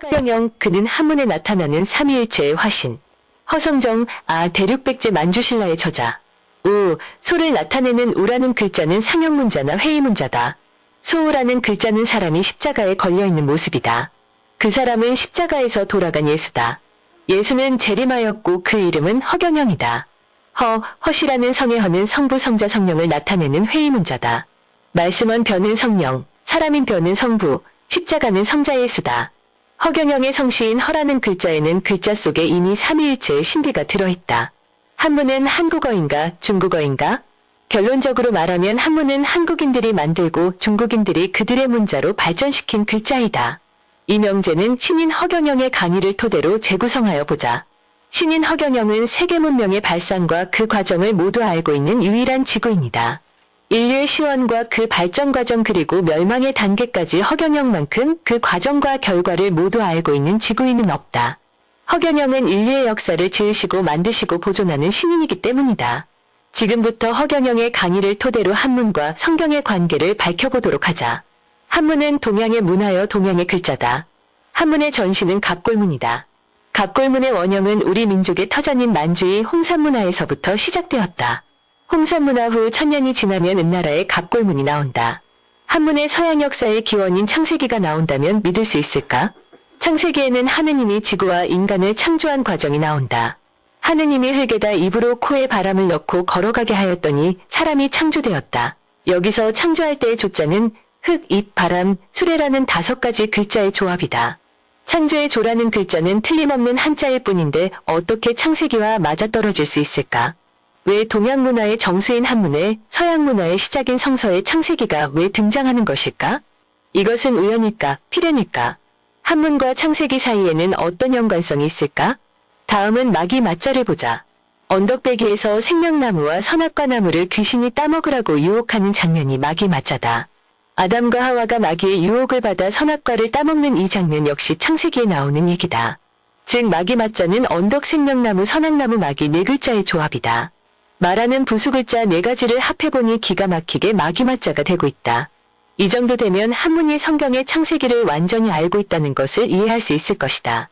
허경영 그는 한문에 나타나는 삼위일체의 화신. 허성정 대륙백제 만주신라의 저자. 소를 나타내는 우라는 글자는 상형문자나 회의문자다. 소우라는 글자는 사람이 십자가에 걸려있는 모습이다. 그 사람은 십자가에서 돌아간 예수다. 예수는 재림하였고 그 이름은 허경영이다. 허시라는 성의 허는 성부 성자 성령을 나타내는 회의문자다. 말씀은 변은 성령, 사람인 변은 성부, 십자가는 성자 예수다. 허경영의 성시인 허라는 글자에는 글자 속에 이미 삼위일체의 신비가 들어있다. 한문은 한국어인가 중국어인가? 결론적으로 말하면 한문은 한국인들이 만들고 중국인들이 그들의 문자로 발전시킨 글자이다. 이 명제는 신인 허경영의 강의를 토대로 재구성하여 보자. 신인 허경영은 세계 문명의 발상과 그 과정을 모두 알고 있는 유일한 지구인이다. 인류의 시원과 그 발전 과정 그리고 멸망의 단계까지 허경영만큼 그 과정과 결과를 모두 알고 있는 지구인은 없다. 허경영은 인류의 역사를 지으시고 만드시고 보존하는 신인이기 때문이다. 지금부터 허경영의 강의를 토대로 한문과 성경의 관계를 밝혀보도록 하자. 한문은 동양의 문화여 동양의 글자다. 한문의 전신은 갑골문이다. 갑골문의 원형은 우리 민족의 터전인 만주의 홍산문화에서부터 시작되었다. 홍산문화 후 1000년이 지나면 은나라의 갑골문이 나온다. 한문의 서양 역사의 기원인 창세기가 나온다면 믿을 수 있을까? 창세기에는 하느님이 지구와 인간을 창조한 과정이 나온다. 하느님이 흙에다 입으로 코에 바람을 넣고 걸어가게 하였더니 사람이 창조되었다. 여기서 창조할 때의 조자는 흙, 입, 바람, 수레라는 5가지 글자의 조합이다. 창조의 조라는 글자는 틀림없는 한자일 뿐인데 어떻게 창세기와 맞아떨어질 수 있을까? 왜 동양 문화의 정수인 한문에 서양 문화의 시작인 성서의 창세기가 왜 등장하는 것일까? 이것은 우연일까? 필연일까? 한문과 창세기 사이에는 어떤 연관성이 있을까? 다음은 마귀 맞자를 보자. 언덕배기에서 생명나무와 선악과 나무를 귀신이 따먹으라고 유혹하는 장면이 마귀 맞자다. 아담과 하와가 마귀의 유혹을 받아 선악과를 따먹는 이 장면 역시 창세기에 나오는 얘기다. 즉 마귀 맞자는 언덕 생명나무 선악나무 마귀 4글자의 조합이다. 말하는 부수글자 4가지를 합해보니 기가 막히게 마귀 맞자가 되고 있다. 이 정도 되면 한문이 성경의 창세기를 완전히 알고 있다는 것을 이해할 수 있을 것이다.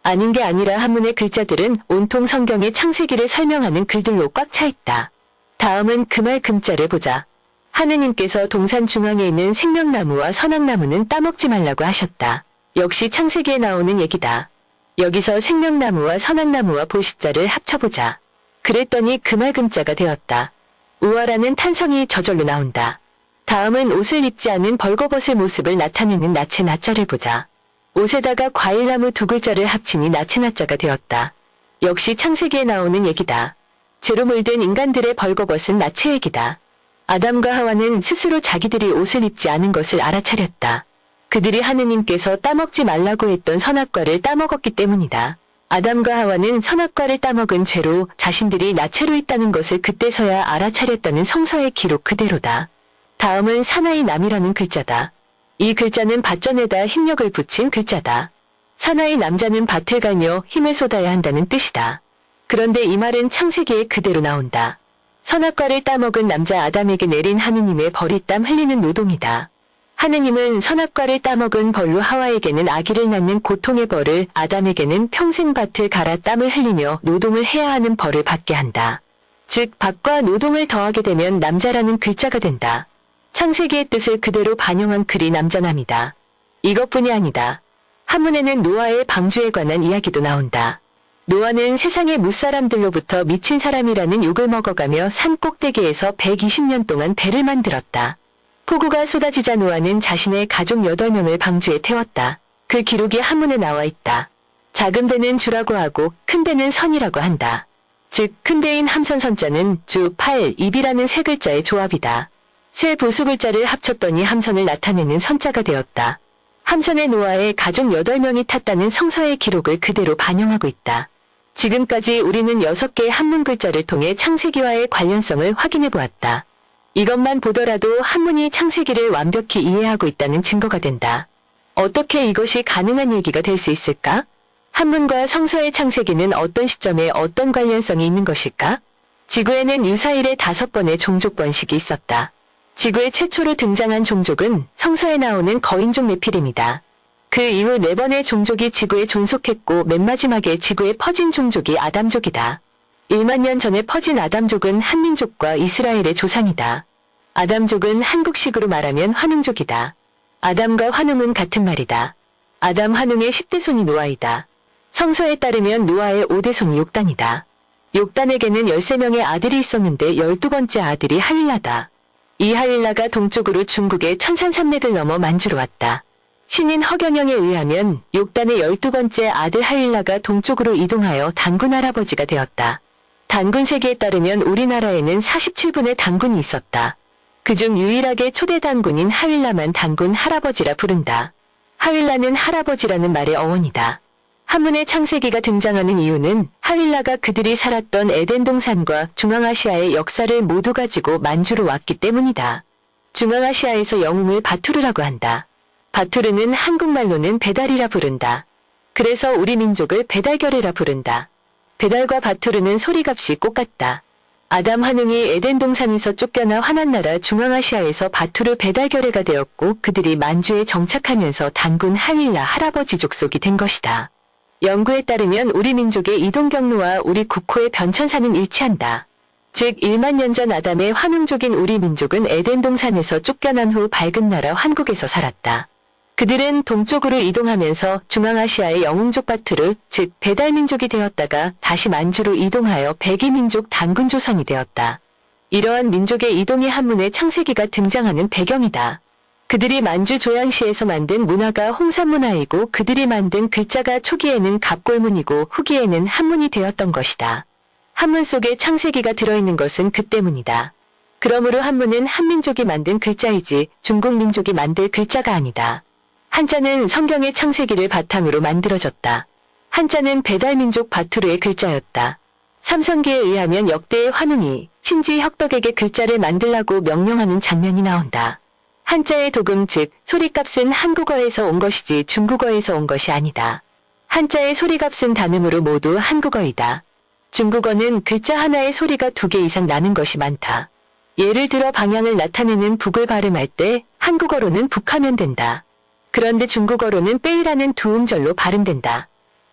아닌 게 아니라 한문의 글자들은 온통 성경의 창세기를 설명하는 글들로 꽉 차 있다. 다음은 금알 금자를 보자. 하느님께서 동산 중앙에 있는 생명나무와 선악나무는 따먹지 말라고 하셨다. 역시 창세기에 나오는 얘기다. 여기서 생명나무와 선악나무와 보시자를 합쳐보자. 그랬더니 금알 금자가 되었다. 우아라는 탄성이 저절로 나온다. 다음은 옷을 입지 않은 벌거벗을 모습을 나타내는 나체 나자를 보자. 옷에다가 과일나무 2글자를 합치니 나체 나자가 되었다. 역시 창세기에 나오는 얘기다. 죄로 물든 인간들의 벌거벗은 나체 얘기다. 아담과 하와는 스스로 자기들이 옷을 입지 않은 것을 알아차렸다. 그들이 하느님께서 따먹지 말라고 했던 선악과를 따먹었기 때문이다. 아담과 하와는 선악과를 따먹은 죄로 자신들이 나체로 있다는 것을 그때서야 알아차렸다는 성서의 기록 그대로다. 다음은 사나이 남이라는 글자다. 이 글자는 밭전에다 힘력을 붙인 글자다. 사나이 남자는 밭을 갈며 힘을 쏟아야 한다는 뜻이다. 그런데 이 말은 창세기에 그대로 나온다. 선악과를 따먹은 남자 아담에게 내린 하느님의 벌이 땀 흘리는 노동이다. 하느님은 선악과를 따먹은 벌로 하와에게는 아기를 낳는 고통의 벌을, 아담에게는 평생 밭을 갈아 땀을 흘리며 노동을 해야 하는 벌을 받게 한다. 즉 밭과 노동을 더하게 되면 남자라는 글자가 된다. 창세기의 뜻을 그대로 반영한 글이 남자남이다. 이것뿐이 아니다. 한문에는 노아의 방주에 관한 이야기도 나온다. 노아는 세상의 무사람들로부터 미친 사람이라는 욕을 먹어가며 산 꼭대기에서 120년 동안 배를 만들었다. 폭우가 쏟아지자 노아는 자신의 가족 8명을 방주에 태웠다. 그 기록이 한문에 나와 있다. 작은 배는 주라고 하고 큰 배는 선이라고 한다. 즉 큰 배인 함선선자는 주, 팔, 입이라는 3글자의 조합이다. 세 부수글자를 합쳤더니 함선을 나타내는 선자가 되었다. 함선에 노아의 가족 8명이 탔다는 성서의 기록을 그대로 반영하고 있다. 지금까지 우리는 6개의 한문 글자를 통해 창세기와의 관련성을 확인해 보았다. 이것만 보더라도 한문이 창세기를 완벽히 이해하고 있다는 증거가 된다. 어떻게 이것이 가능한 얘기가 될 수 있을까? 한문과 성서의 창세기는 어떤 시점에 어떤 관련성이 있는 것일까? 지구에는 유사일에 5번의 종족 번식이 있었다. 지구에 최초로 등장한 종족은 성서에 나오는 거인족 네피림이다. 그 이후 4번의 종족이 지구에 존속했고 맨 마지막에 지구에 퍼진 종족이 아담족이다. 1만 년 전에 퍼진 아담족은 한민족과 이스라엘의 조상이다. 아담족은 한국식으로 말하면 환웅족이다. 아담과 환웅은 같은 말이다. 아담 환웅의 10대 손이 노아이다. 성서에 따르면 노아의 5대 손이 욕단이다. 욕단에게는 13명의 아들이 있었는데 12번째 아들이 하윌라다. 이 하윌라가 동쪽으로 중국의 천산산맥을 넘어 만주로 왔다. 신인 허경영에 의하면 욕단의 12번째 아들 하윌라가 동쪽으로 이동하여 단군 할아버지가 되었다. 단군 세기에 따르면 우리나라에는 47분의 단군이 있었다. 그중 유일하게 초대 단군인 하윌라만 단군 할아버지라 부른다. 하윌라는 할아버지라는 말의 어원이다. 한문에 창세기가 등장하는 이유는 하윌라가 그들이 살았던 에덴 동산과 중앙아시아의 역사를 모두 가지고 만주로 왔기 때문이다. 중앙아시아에서 영웅을 바투르라고 한다. 바투르는 한국말로는 배달이라 부른다. 그래서 우리 민족을 배달결이라 부른다. 배달과 바투르는 소리값이 똑같다. 아담 환웅이 에덴 동산에서 쫓겨나 환한나라 중앙아시아에서 바투르 배달결해가 되었고 그들이 만주에 정착하면서 단군 하윌라 할아버지 족속이 된 것이다. 연구에 따르면 우리 민족의 이동 경로와 우리 국호의 변천사는 일치한다. 즉 1만 년 전 아담의 환웅족인 우리 민족은 에덴 동산에서 쫓겨난 후 밝은 나라 한국에서 살았다. 그들은 동쪽으로 이동하면서 중앙아시아의 영웅족 바투르, 즉 배달민족이 되었다가 다시 만주로 이동하여 백이민족 단군조선이 되었다. 이러한 민족의 이동이 한문에 창세기가 등장하는 배경이다. 그들이 만주 조양시에서 만든 문화가 홍산문화이고 그들이 만든 글자가 초기에는 갑골문이고 후기에는 한문이 되었던 것이다. 한문 속에 창세기가 들어있는 것은 그 때문이다. 그러므로 한문은 한민족이 만든 글자이지 중국 민족이 만들 글자가 아니다. 한자는 성경의 창세기를 바탕으로 만들어졌다. 한자는 배달민족 바투르의 글자였다. 삼성기에 의하면 역대의 환웅이 신지 혁덕에게 글자를 만들라고 명령하는 장면이 나온다. 한자의 도금 즉 소리값은 한국어에서 온 것이지 중국어에서 온 것이 아니다. 한자의 소리값은 단음으로 모두 한국어이다. 중국어는 글자 하나의 소리가 2개 이상 나는 것이 많다. 예를 들어 방향을 나타내는 북을 발음할 때 한국어로는 북하면 된다. 그런데 중국어로는 빼이라는 두 음절로 발음된다.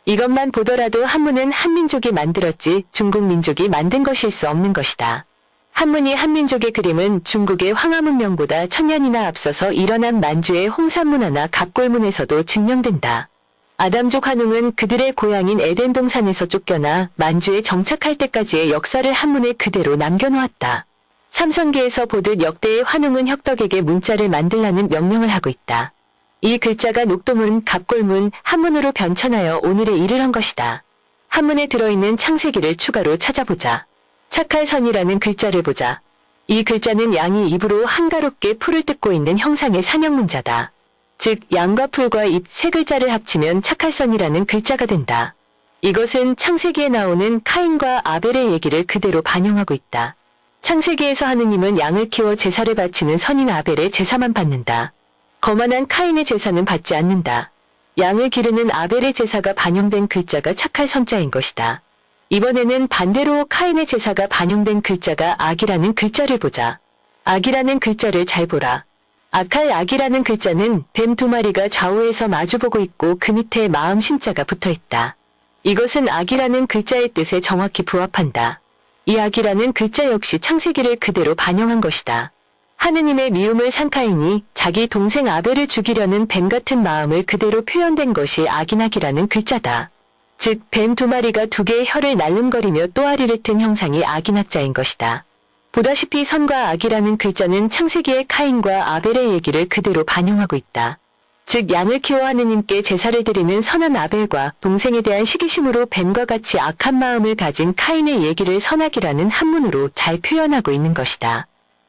이것만 보더라도 한문은 한민족이 만들었지 중국 민족이 만든 것일 수 없는 것이다. 한문이 한민족의 그림은 중국의 황하문명보다 1000년이나 앞서서 일어난 만주의 홍산문화나 갑골문에서도 증명된다. 아담족 환웅은 그들의 고향인 에덴 동산에서 쫓겨나 만주에 정착할 때까지의 역사를 한문에 그대로 남겨놓았다. 삼성기에서 보듯 역대의 환웅은 혁덕에게 문자를 만들라는 명령을 하고 있다. 이 글자가 녹도문, 갑골문, 한문으로 변천하여 오늘에 이르는 것이다. 한문에 들어있는 창세기를 추가로 찾아보자. 착할선이라는 글자를 보자. 이 글자는 양이 입으로 한가롭게 풀을 뜯고 있는 형상의 상형문자다. 즉 양과 풀과 입 세 글자를 합치면 착할선이라는 글자가 된다. 이것은 창세기에 나오는 카인과 아벨의 얘기를 그대로 반영하고 있다. 창세기에서 하느님은 양을 키워 제사를 바치는 선인 아벨의 제사만 받는다. 거만한 카인의 제사는 받지 않는다. 양을 기르는 아벨의 제사가 반영된 글자가 착할선자인 것이다. 이번에는 반대로 카인의 제사가 반영된 글자가 악이라는 글자를 보자. 악이라는 글자를 잘 보라. 악할 악이라는 글자는 뱀 2마리가 좌우에서 마주보고 있고 그 밑에 마음 심자가 붙어있다. 이것은 악이라는 글자의 뜻에 정확히 부합한다. 이 악이라는 글자 역시 창세기를 그대로 반영한 것이다. 하느님의 미움을 산 카인이 자기 동생 아벨을 죽이려는 뱀 같은 마음을 그대로 표현된 것이 악인악이라는 글자다. 즉 뱀 2마리가 2개의 혀를 날름거리며 또아리를 튼 형상이 악인악자인 것이다. 보다시피 선과 악이라는 글자는 창세기의 카인과 아벨의 얘기를 그대로 반영하고 있다. 즉 양을 키워 하느님께 제사를 드리는 선한 아벨과 동생에 대한 시기심으로 뱀과 같이 악한 마음을 가진 카인의 얘기를 선악이라는 한문으로 잘 표현하고 있는 것이다.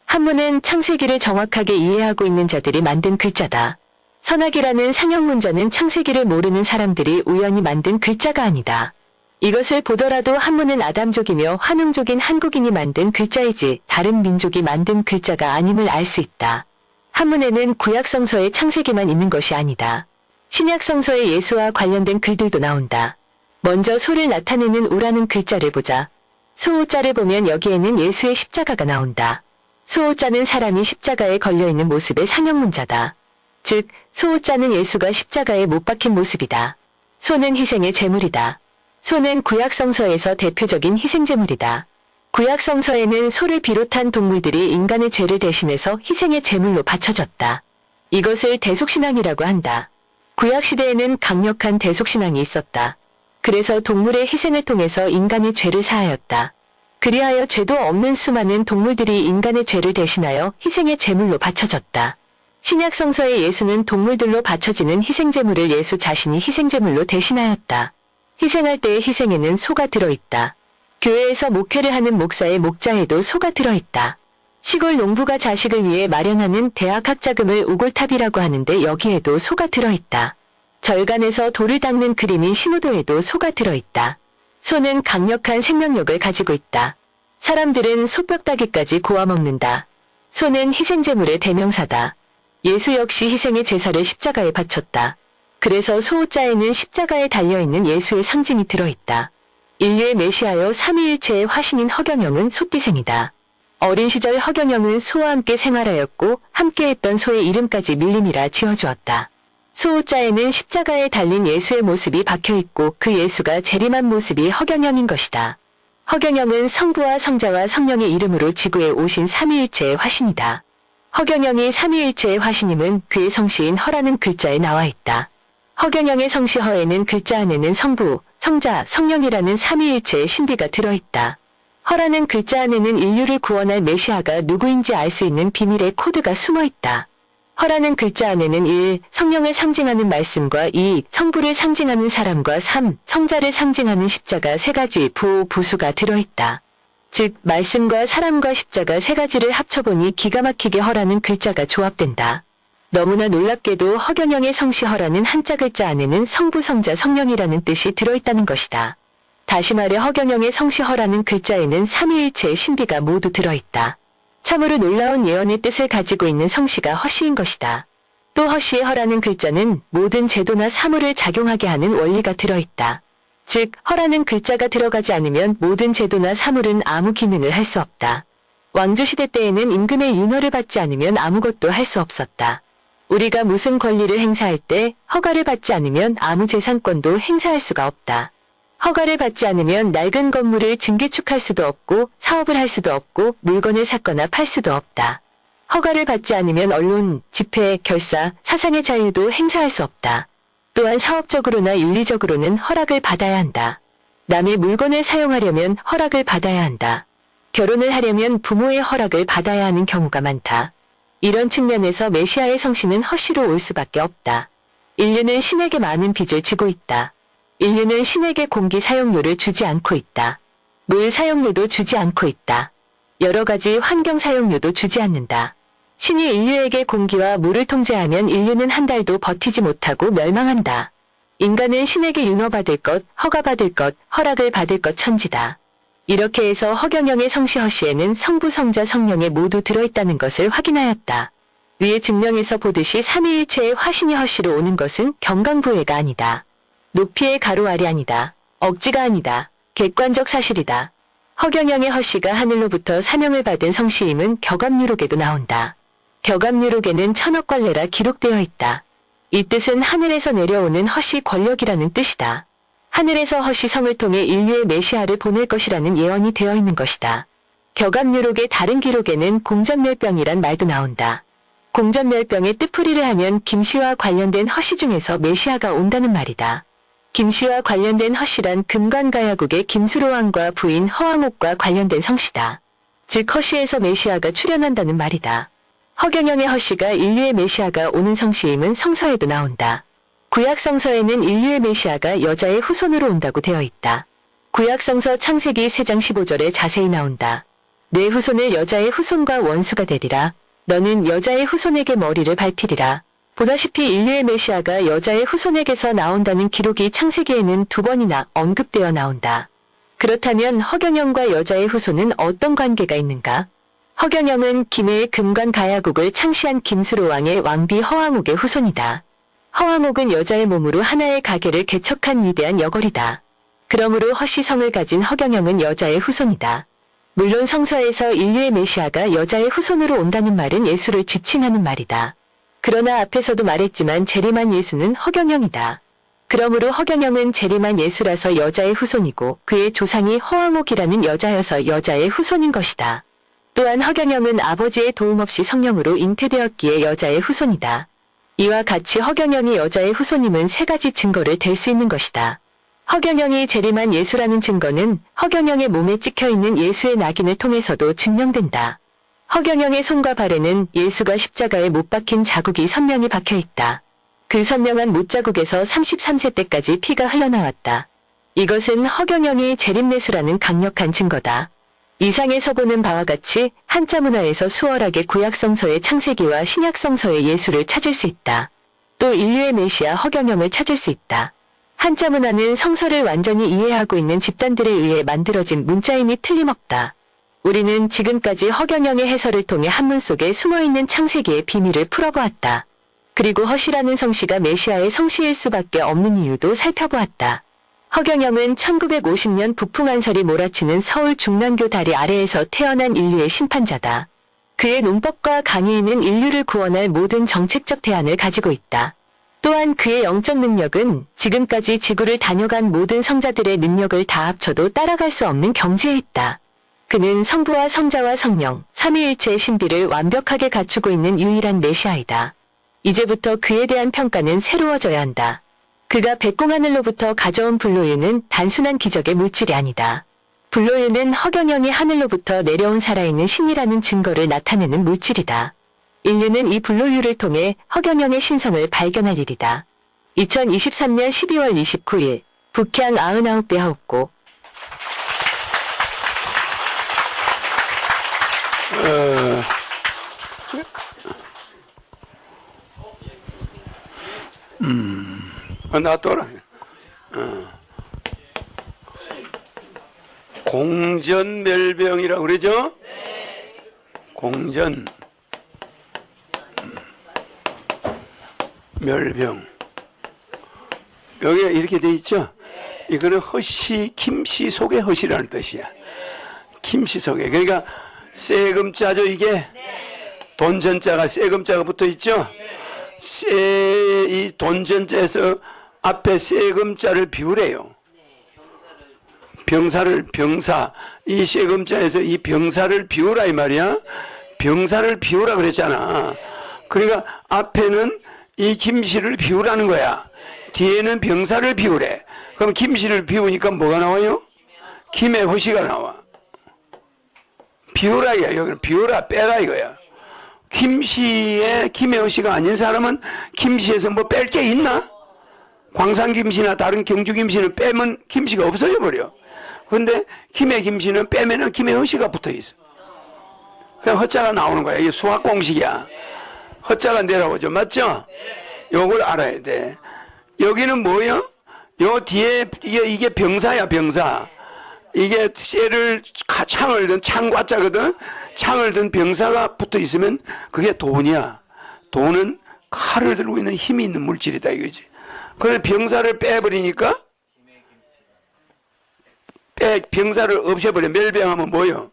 한문은 창세기를 정확하게 이해하고 있는 자들이 만든 글자다. 선악이라는 상형문자는 창세기를 모르는 사람들이 우연히 만든 글자가 아니다. 이것을 보더라도 한문은 아담족이며 환웅족인 한국인이 만든 글자이지 다른 민족이 만든 글자가 아님을 알 수 있다. 한문에는 구약성서의 창세기만 있는 것이 아니다. 신약성서의 예수와 관련된 글들도 나온다. 먼저 소를 나타내는 우라는 글자를 보자. 소자를 보면 여기에는 예수의 십자가가 나온다. 소자는 사람이 십자가에 걸려있는 모습의 상형문자다. 즉 소자는 예수가 십자가에 못 박힌 모습이다. 소는 희생의 제물이다. 소는 구약성서에서 대표적인 희생제물이다. 구약성서에는 소를 비롯한 동물들이 인간의 죄를 대신해서 희생의 제물로 바쳐졌다. 이것을 대속신앙이라고 한다. 구약시대에는 강력한 대속신앙이 있었다. 그래서 동물의 희생을 통해서 인간의 죄를 사하였다. 그리하여 죄도 없는 수많은 동물들이 인간의 죄를 대신하여 희생의 제물로 바쳐졌다. 신약성서의 예수는 동물들로 바쳐지는 희생제물을 예수 자신이 희생제물로 대신하였다. 희생할 때의 희생에는 소가 들어있다. 교회에서 목회를 하는 목사의 목자에도 소가 들어있다. 시골 농부가 자식을 위해 마련하는 대학 학자금을 우골탑이라고 하는데 여기에도 소가 들어있다. 절간에서 돌을 닦는 그림인 신우도에도 소가 들어있다. 소는 강력한 생명력을 가지고 있다. 사람들은 소뼈따기까지 고아 먹는다. 소는 희생제물의 대명사다. 예수 역시 희생의 제사를 십자가에 바쳤다. 그래서 소자에는 십자가에 달려있는 예수의 상징이 들어있다. 인류의 메시아여 삼위일체의 화신인 허경영은 소띠생이다. 어린 시절 허경영은 소와 함께 생활하였고 함께했던 소의 이름까지 밀림이라 지어주었다. 소자에는 십자가에 달린 예수의 모습이 박혀있고 그 예수가 재림한 모습이 허경영인 것이다. 허경영은 성부와 성자와 성령의 이름으로 지구에 오신 삼위일체의 화신이다. 허경영이 삼위일체의 화신임은 그의 성씨인 허라는 글자에 나와있다. 허경영의 성씨 허에는 글자 안에는 성부, 성자, 성령이라는 삼위일체의 신비가 들어있다. 허라는 글자 안에는 인류를 구원할 메시아가 누구인지 알 수 있는 비밀의 코드가 숨어있다. 허라는 글자 안에는 1. 성령을 상징하는 말씀과 2. 성부를 상징하는 사람과 3. 성자를 상징하는 십자가 세 가지 부수가 들어있다. 즉 말씀과 사람과 십자가 세 가지를 합쳐보니 기가 막히게 허라는 글자가 조합된다. 너무나 놀랍게도 허경영의 성씨 허라는 한자 글자 안에는 성부, 성자, 성령이라는 뜻이 들어있다는 것이다. 다시 말해 허경영의 성씨 허라는 글자에는 삼위일체의 신비가 모두 들어있다. 참으로 놀라운 예언의 뜻을 가지고 있는 성씨가 허씨인 것이다. 또 허씨의 허라는 글자는 모든 제도나 사물을 작용하게 하는 원리가 들어있다. 즉 허라는 글자가 들어가지 않으면 모든 제도나 사물은 아무 기능을 할 수 없다. 왕조시대 때에는 임금의 윤허를 받지 않으면 아무것도 할 수 없었다. 우리가 무슨 권리를 행사할 때 허가를 받지 않으면 아무 재산권도 행사할 수가 없다. 허가를 받지 않으면 낡은 건물을 증개축할 수도 없고 사업을 할 수도 없고 물건을 샀거나 팔 수도 없다. 허가를 받지 않으면 언론, 집회, 결사, 사상의 자유도 행사할 수 없다. 또한 사업적으로나 윤리적으로는 허락을 받아야 한다. 남의 물건을 사용하려면 허락을 받아야 한다. 결혼을 하려면 부모의 허락을 받아야 하는 경우가 많다. 이런 측면에서 메시아의 성씨는 허씨로 올 수밖에 없다. 인류는 신에게 많은 빚을 지고 있다. 인류는 신에게 공기 사용료를 주지 않고 있다. 물 사용료도 주지 않고 있다. 여러 가지 환경 사용료도 주지 않는다. 신이 인류에게 공기와 물을 통제하면 인류는 한 달도 버티지 못하고 멸망한다. 인간은 신에게 윤허받을 것, 허가받을 것, 허락을 받을 것 천지다. 이렇게 해서 허경영의 성씨 허씨에는 성부, 성자, 성령에 모두 들어있다는 것을 확인하였다. 위에 증명에서 보듯이 삼위일체의 화신이 허씨로 오는 것은 경강부회가 아니다. 높이의 가로 아래 아니다. 억지가 아니다. 객관적 사실이다. 허경영의 허씨가 하늘로부터 사명을 받은 성씨임은 격암유록에도 나온다. 격암유록에는 천억관례라 기록되어 있다. 이 뜻은 하늘에서 내려오는 허씨 권력이라는 뜻이다. 하늘에서 허씨 성을 통해 인류의 메시아를 보낼 것이라는 예언이 되어 있는 것이다. 격암유록의 다른 기록에는 공전멸병이란 말도 나온다. 공전멸병의 뜻풀이를 하면 김씨와 관련된 허씨 중에서 메시아가 온다는 말이다. 김씨와 관련된 허씨란 금관가야국의 김수로왕과 부인 허왕옥과 관련된 성씨다. 즉 허씨에서 메시아가 출현한다는 말이다. 허경영의 허씨가 인류의 메시아가 오는 성씨임은 성서에도 나온다. 구약성서에는 인류의 메시아가 여자의 후손으로 온다고 되어 있다. 구약성서 창세기 3장 15절에 자세히 나온다. 내 후손을 여자의 후손과 원수가 되리라. 너는 여자의 후손에게 머리를 밟히리라. 보다시피 인류의 메시아가 여자의 후손에게서 나온다는 기록이 창세기에는 2번이나 언급되어 나온다. 그렇다면 허경영과 여자의 후손은 어떤 관계가 있는가? 허경영은 김해의 금관가야국을 창시한 김수로왕의 왕비 허왕옥의 후손이다. 허왕옥은 여자의 몸으로 하나의 가게를 개척한 위대한 여걸이다. 그러므로 허씨성을 가진 허경영은 여자의 후손이다. 물론 성서에서 인류의 메시아가 여자의 후손으로 온다는 말은 예수를 지칭하는 말이다. 그러나 앞에서도 말했지만 재림한 예수는 허경영이다. 그러므로 허경영은 재림한 예수라서 여자의 후손이고 그의 조상이 허왕옥이라는 여자여서 여자의 후손인 것이다. 또한 허경영은 아버지의 도움 없이 성령으로 잉태되었기에 여자의 후손이다. 이와 같이 허경영이 여자의 후손임은 세 가지 증거를 댈 수 있는 것이다. 허경영이 재림한 예수라는 증거는 허경영의 몸에 찍혀있는 예수의 낙인을 통해서도 증명된다. 허경영의 손과 발에는 예수가 십자가에 못 박힌 자국이 선명히 박혀있다. 그 선명한 못자국에서 33세 때까지 피가 흘러나왔다. 이것은 허경영이 재림예수라는 강력한 증거다. 이상에서 보는 바와 같이 한자 문화에서 수월하게 구약성서의 창세기와 신약성서의 예수를 찾을 수 있다. 또 인류의 메시아 허경영을 찾을 수 있다. 한자 문화는 성서를 완전히 이해하고 있는 집단들에 의해 만들어진 문자임이 틀림없다. 우리는 지금까지 허경영의 해설을 통해 한문 속에 숨어있는 창세기의 비밀을 풀어보았다. 그리고 허시라는 성씨가 메시아의 성씨일 수밖에 없는 이유도 살펴보았다. 허경영은 1950년 북풍한설이 몰아치는 서울 중랑교 다리 아래에서 태어난 인류의 심판자다. 그의 논법과 강의는 인류를 구원할 모든 정책적 대안을 가지고 있다. 또한 그의 영적 능력은 지금까지 지구를 다녀간 모든 성자들의 능력을 다 합쳐도 따라갈 수 없는 경지에 있다. 그는 성부와 성자와 성령, 삼위일체의 신비를 완벽하게 갖추고 있는 유일한 메시아이다. 이제부터 그에 대한 평가는 새로워져야 한다. 그가 백공하늘로부터 가져온 불로유는 단순한 기적의 물질이 아니다. 불로유는 허경영이 하늘로부터 내려온 살아있는 신이라는 증거를 나타내는 물질이다. 인류는 이 불로유를 통해 허경영의 신성을 발견할 일이다. 2023년 12월 29일 북향 99배 하옵고 놔둬라. 공전멸병이라고 그러죠? 공전 멸병. 여기에 이렇게 돼 있죠? 이거는 허시, 김씨 속의 허시라는 뜻이야. 김씨 속에. 그러니까 세금자죠, 이게? 돈전자가 세금자가 붙어 있죠? 이 돈전자에서 앞에 세금자를 비우래요. 병사. 이 세금자에서 이 병사를 비우라 이 말이야. 병사를 비우라 그랬잖아. 그러니까 앞에는 이 김씨를 비우라는 거야. 뒤에는 병사를 비우래. 그럼 김씨를 비우니까 뭐가 나와요? 김의 허시가 나와. 비우라 이거야. 여기는 비우라 빼라 이거야. 김씨의 김의 허시가 아닌 사람은 김씨에서 뭐 뺄 게 있나? 광산김씨나 다른 경주김씨는 빼면 김씨가 없어져 버려. 그런데 김의 김씨는 빼면은 김의 허시가 붙어 있어. 그냥 허자가 나오는 거야. 이게 수학 공식이야. 허자가 내려오죠. 맞죠? 요걸 알아야 돼. 여기는 뭐예요? 요 뒤에 이게 병사야, 병사. 이게 쇠를 창을 든 창과자거든. 창을 든 병사가 붙어 있으면 그게 돈이야. 돈은 칼을 들고 있는 힘이 있는 물질이다 이거지. 그래서 병사를 빼버리니까 병사를 없애버려. 멸병하면 뭐예요?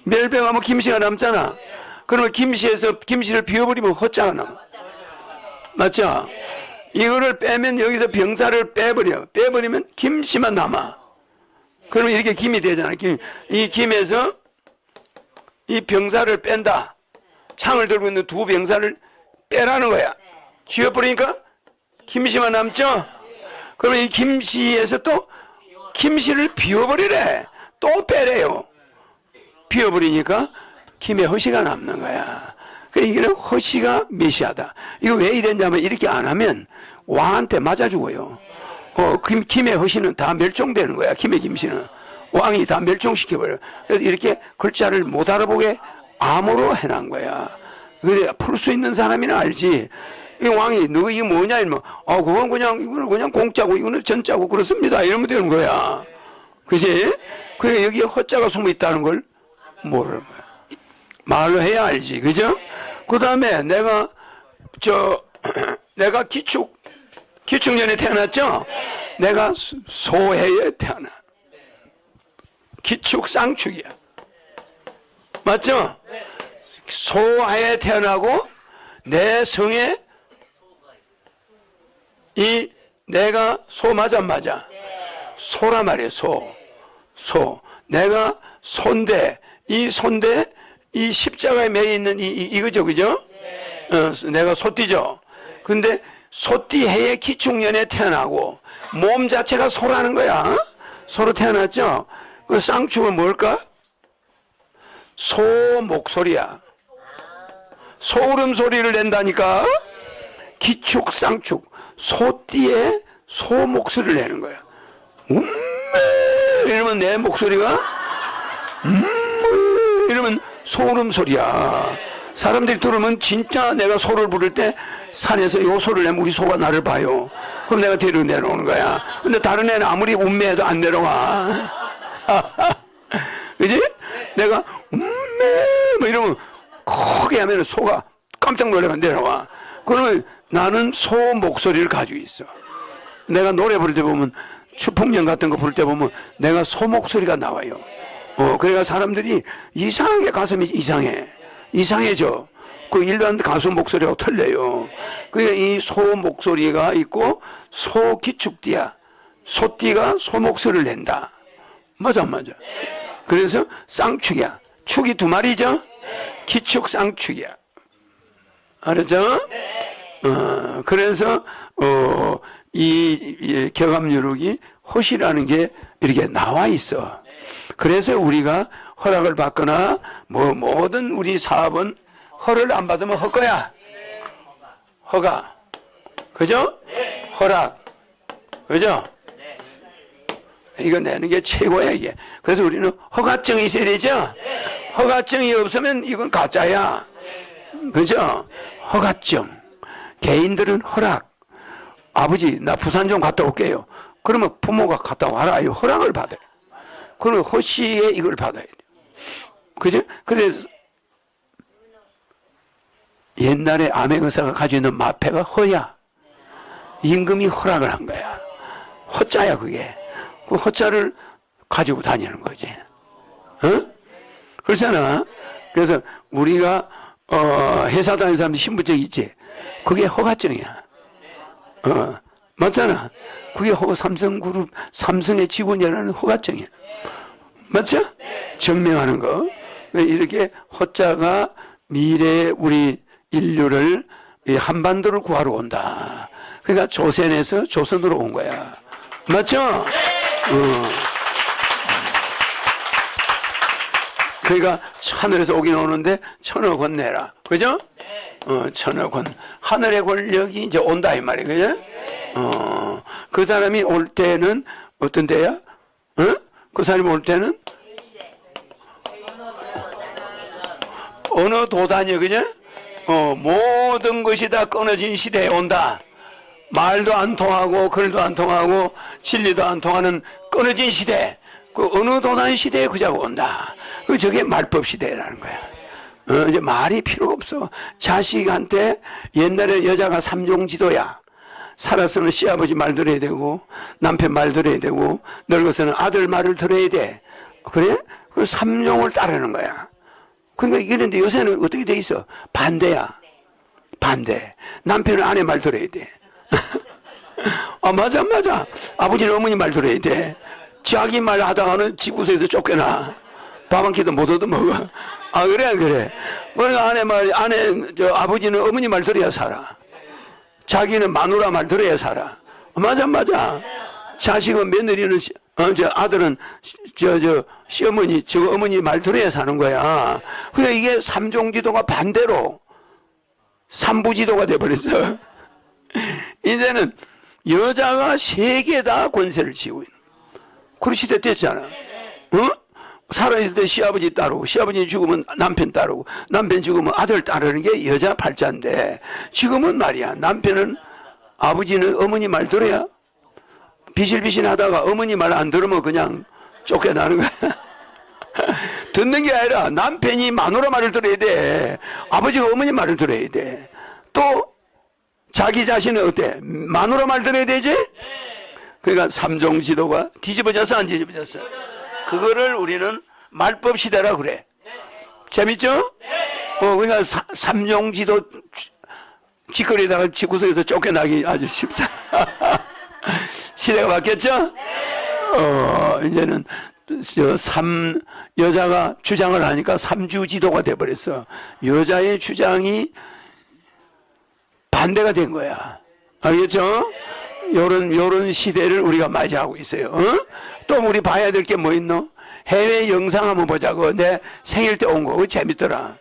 멸병하면 김씨가 남잖아. 그러면 김씨를 비워버리면 허자가 남아. 맞죠? 이거를 빼면 여기서 병사를 빼버리면 김씨만 남아. 그러면 이렇게 김이 되잖아. 이 김에서 이 병사를 뺀다. 창을 들고 있는 두 병사를 빼라는 거야. 쥐어버리니까 김씨만 남죠? 그러면 이 김씨에서 또 김씨를 비워버리래. 또 빼래요. 비워버리니까 김의 허시가 남는 거야. 이게는 허시가 메시아다. 이거 왜 이랬냐면 이렇게 안 하면 왕한테 맞아 죽어요. 김의 허시는 다 멸종되는 거야. 김의 김씨는 왕이 다 멸종시켜버려. 그래서 이렇게 글자를 못 알아보게 암호로 해놓은 거야. 그래 풀 수 있는 사람이나 알지. 이 왕이 너 이게 뭐냐 이러면 그건 그냥 이거는 그냥 공짜고 이거는 전짜고 그렇습니다. 이러면 되는 거야. 그지? 그러니까 여기에 허자가 숨어 있다는 걸 모르는 거야. 말로 해야 알지. 그죠? 그 다음에 내가 기축년에 태어났죠? 내가 소해에 태어나. 기축 쌍축이야. 맞죠? 소해에 태어나고 내 성에 이 내가 소 맞아 안 맞아? 소라 말이에요. 소. 내가 손대 이 십자가에 매여 있는 이거죠, 그죠? 내가 소띠죠. 근데 소띠 해의 기축년에 태어나고 몸 자체가 소라는 거야. 소로 태어났죠. 그 쌍축은 뭘까? 소 목소리야. 소름 소리를 낸다니까. 기축 쌍축 소띠에 소 목소리를 내는 거야. 이러면 내 목소리가 이러면 소름 소리야. 사람들이 들으면 진짜 내가 소를 부를 때 산에서 요 소를 내면 우리 소가 나를 봐요. 그럼 내가 데리고 내려오는 거야. 근데 다른 애는 아무리 음매해도 안 내려와. 그지? 내가 뭐 이러면 크게 하면 소가 깜짝 놀라면 내려와. 그러면 나는 소 목소리를 가지고 있어. 내가 노래 부를 때 보면 추풍령 같은 거 부를 때 보면 내가 소 목소리가 나와요. 그러니까 사람들이 이상하게 가슴이 이상해져. 그 일반 가수 목소리하고 틀려요. 그러니까 이 소 목소리가 있고 소 기축띠야. 소띠가 소 목소리를 낸다. 맞아 안 맞아? 그래서 쌍축이야. 축이 두 마리죠? 기축 쌍축이야. 알았죠? 그래서 이 격암유록이 허시라는 게 이렇게 나와 있어. 그래서 우리가 허락을 받거나 뭐 모든 우리 사업은 허를 안 받으면 헛거야. 허가. 그죠? 허락. 그죠? 이거 내는 게 최고야 이게. 그래서 우리는 허가증이 있어야 되죠? 허가증이 없으면 이건 가짜야. 그죠? 허가증. 개인들은 허락. 아버지 나 부산 좀 갔다 올게요. 그러면 부모가 갔다 와라. 이 허락을 받아요. 그러면 허시에 이걸 받아야 돼요. 그죠? 그래서 옛날에 암행의사가 가지고 있는 마패가 허야. 임금이 허락을 한 거야. 허자야 그게. 그 허자를 가지고 다니는 거지. 그렇잖아. 그래서 우리가 회사 다니는 사람들 신분증 있지. 그게 허가증이야. 맞잖아. 그게 삼성그룹 삼성의 직원이라는 허가증이야. 맞죠? 증명하는 거. 이렇게 허자가 미래의 우리 인류를 한반도를 구하러 온다. 그러니까 조선에서 조선으로 온 거야. 맞죠? 그러니까 하늘에서 오긴 오는데 1000억 원 내라. 그죠? 1000억 원. 하늘의 권력이 이제 온다 이 말이에요. 그죠? 그 사람이 올 때는 어떤 때야? 그 사람이 올 때는 어느 도단이요, 그죠? 모든 것이 다 끊어진 시대에 온다. 말도 안 통하고 글도 안 통하고 진리도 안 통하는 끊어진 시대. 그 어느 도단 시대에 그자가 온다. 그 저게 말법 시대라는 거야. 이제 말이 필요 없어. 자식한테 옛날에 여자가 삼종지도야. 살아서는 시아버지 말 들어야 되고 남편 말 들어야 되고 늙어서는 아들 말을 들어야 돼. 그래? 그 삼종을 따르는 거야. 그러니까 이랬는데 요새는 어떻게 돼 있어? 반대야. 반대. 남편은 아내 말 들어야 돼. 맞아. 아버지는 어머니 말 들어야 돼. 자기 말 하다가는 집구석에서 쫓겨나. 밥 한 끼도 못 얻어먹어. 그래. 그러니까 아버지는 어머니 말 들어야 살아. 자기는 마누라 말 들어야 살아. 맞아. 자식은 며느리는 아들은 시어머니 어머니 말 들어야 사는 거야. 그러니까 이게 삼종지도가 반대로 삼부지도가 돼버렸어. 이제는 여자가 세계 다 권세를 쥐고 있는 그런 시대 됐잖아. 살아있을 때 시아버지 따르고 시아버지 죽으면 남편 따르고 남편 죽으면 아들 따르는 게 여자 팔자인데 지금은 말이야. 남편은 아버지는 어머니 말 들어야 비실비실 하다가 어머니 말 안 들으면 그냥 쫓겨나는 거야. 듣는 게 아니라 남편이 마누라 말을 들어야 돼. 아버지가 어머니 말을 들어야 돼. 또 자기 자신은 어때? 마누라 말 들어야 되지? 그러니까 삼종지도가 뒤집어졌어 안 뒤집어졌어? 그거를 우리는 말법 시대라 그래. 재밌죠? 그러니까 삼종지도 짓거리다가 집구석에서 쫓겨나기 아주 쉽사. 시대가 바뀌었죠? 이제는 여자가 주장을 하니까 삼주지도가 돼버렸어. 여자의 주장이 반대가 된 거야. 알겠죠? 요런 시대를 우리가 맞이하고 있어요. 또 우리 봐야 될 게 뭐 있노? 해외 영상 한번 보자고. 내 생일 때 온 거. 그거 재밌더라.